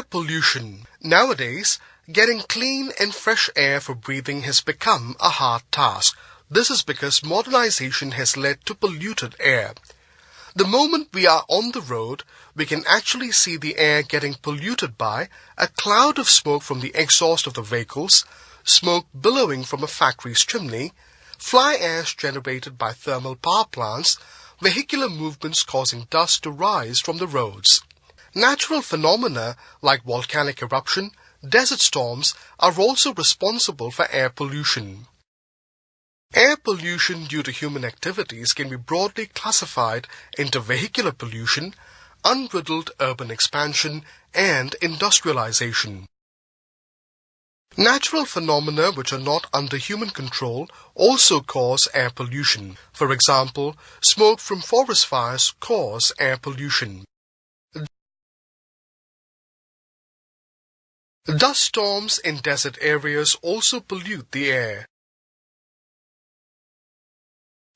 pollution. Nowadays, getting clean and fresh air for breathing has become a hard task. This is because modernization has led to polluted air. The moment we are on the road, we can actually see the air getting polluted by a cloud of smoke from the exhaust of the vehicles, smoke billowing from a factory's chimney, fly ash generated by thermal power plants, vehicular movements causing dust to rise from the roads. Natural phenomena like volcanic eruption, desert storms are also responsible for air pollution. Air pollution due to human activities can be broadly classified into vehicular pollution, unbridled urban expansion, and industrialization. Natural phenomena which are not under human control also cause air pollution. For example, smoke from forest fires cause air pollution. Dust storms in desert areas also pollute the air.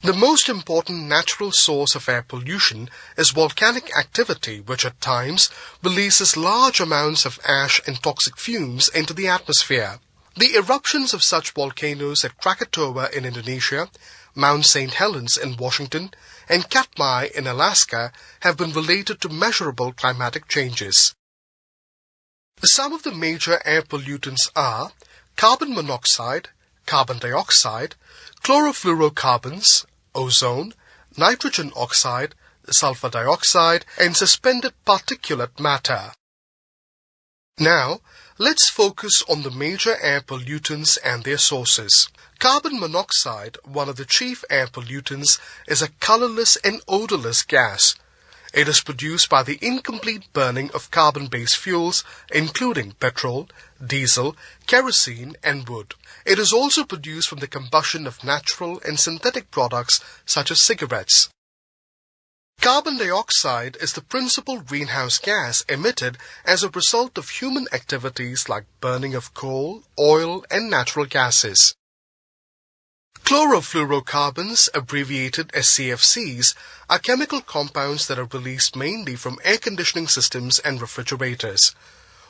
The most important natural source of air pollution is volcanic activity, which at times releases large amounts of ash and toxic fumes into the atmosphere. The eruptions of such volcanoes at Krakatoa in Indonesia, Mount St. Helens in Washington, and Katmai in Alaska have been related to measurable climatic changes. Some of the major air pollutants are carbon monoxide, carbon dioxide, chlorofluorocarbons, ozone, nitrogen oxide, sulfur dioxide, and suspended particulate matter. Now, let's focus on the major air pollutants and their sources. Carbon monoxide, one of the chief air pollutants, is a colorless and odorless gas. It is produced by the incomplete burning of carbon-based fuels, including petrol, diesel, kerosene, and wood. It is also produced from the combustion of natural and synthetic products such as cigarettes. Carbon dioxide is the principal greenhouse gas emitted as a result of human activities like burning of coal, oil, and natural gases. Chlorofluorocarbons, abbreviated as CFCs, are chemical compounds that are released mainly from air conditioning systems and refrigerators.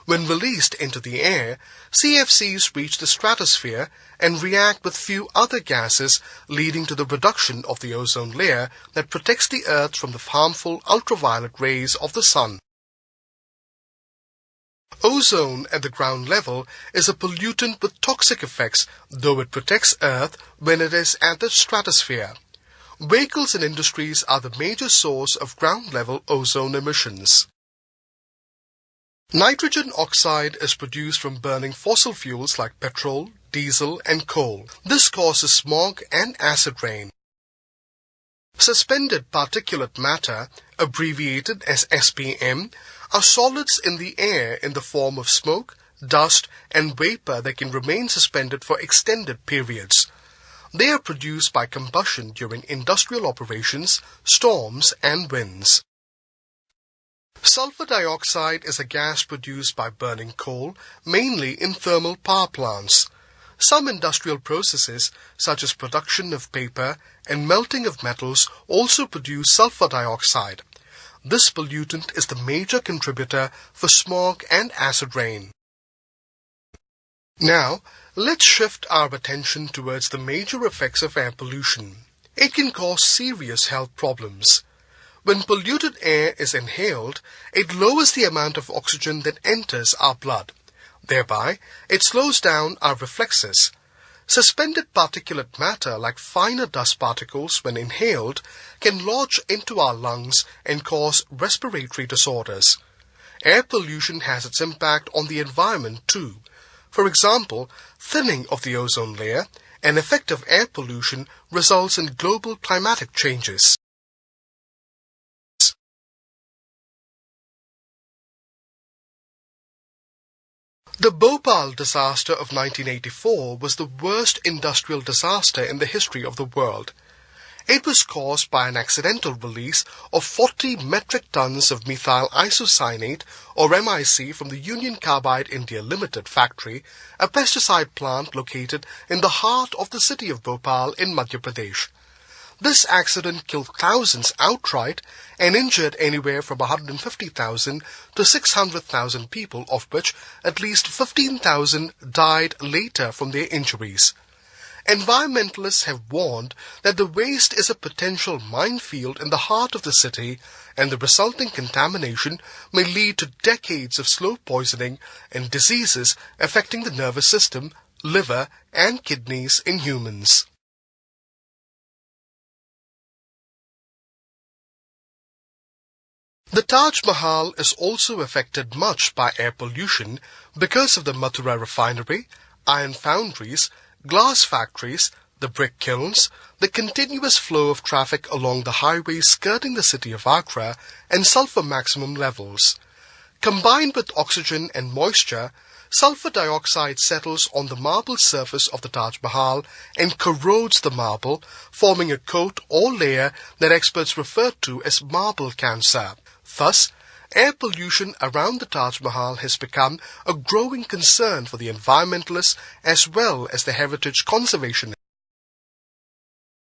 When released into the air, CFCs reach the stratosphere and react with few other gases, leading to the reduction of the ozone layer that protects the Earth from the harmful ultraviolet rays of the sun. Ozone at the ground level is a pollutant with toxic effects, though it protects Earth when it is at the stratosphere. Vehicles and industries are the major source of ground-level ozone emissions. Nitrogen oxide is produced from burning fossil fuels like petrol, diesel, and coal. This causes smog and acid rain. Suspended particulate matter, abbreviated as SPM, are solids in the air in the form of smoke, dust, and vapor that can remain suspended for extended periods. They are produced by combustion during industrial operations, storms, and winds. Sulfur dioxide is a gas produced by burning coal, mainly in thermal power plants. Some industrial processes, such as production of paper and melting of metals, also produce sulfur dioxide. This pollutant is the major contributor for smog and acid rain. Now, let's shift our attention towards the major effects of air pollution. It can cause serious health problems. When polluted air is inhaled, it lowers the amount of oxygen that enters our blood. Thereby, it slows down our reflexes. Suspended particulate matter, like finer dust particles when inhaled, can lodge into our lungs and cause respiratory disorders. Air pollution has its impact on the environment too. For example, thinning of the ozone layer, an effect of air pollution, results in global climatic changes. The Bhopal Disaster of 1984 was the worst industrial disaster in the history of the world. It was caused by an accidental release of 40 metric tons of methyl isocyanate, or MIC, from the Union Carbide India Limited factory, a pesticide plant located in the heart of the city of Bhopal in Madhya Pradesh. This accident killed thousands outright and injured anywhere from 150,000 to 600,000 people, of which at least 15,000 died later from their injuries. Environmentalists have warned that the waste is a potential minefield in the heart of the city, and the resulting contamination may lead to decades of slow poisoning and diseases affecting the nervous system, liver, and kidneys in humans. The Taj Mahal is also affected much by air pollution because of the Mathura refinery, iron foundries, glass factories, the brick kilns, the continuous flow of traffic along the highways skirting the city of Agra, and sulfur maximum levels. Combined with oxygen and moisture, sulfur dioxide settles on the marble surface of the Taj Mahal and corrodes the marble, forming a coat or layer that experts refer to as marble cancer. Thus, air pollution around the Taj Mahal has become a growing concern for the environmentalists as well as the heritage conservationists.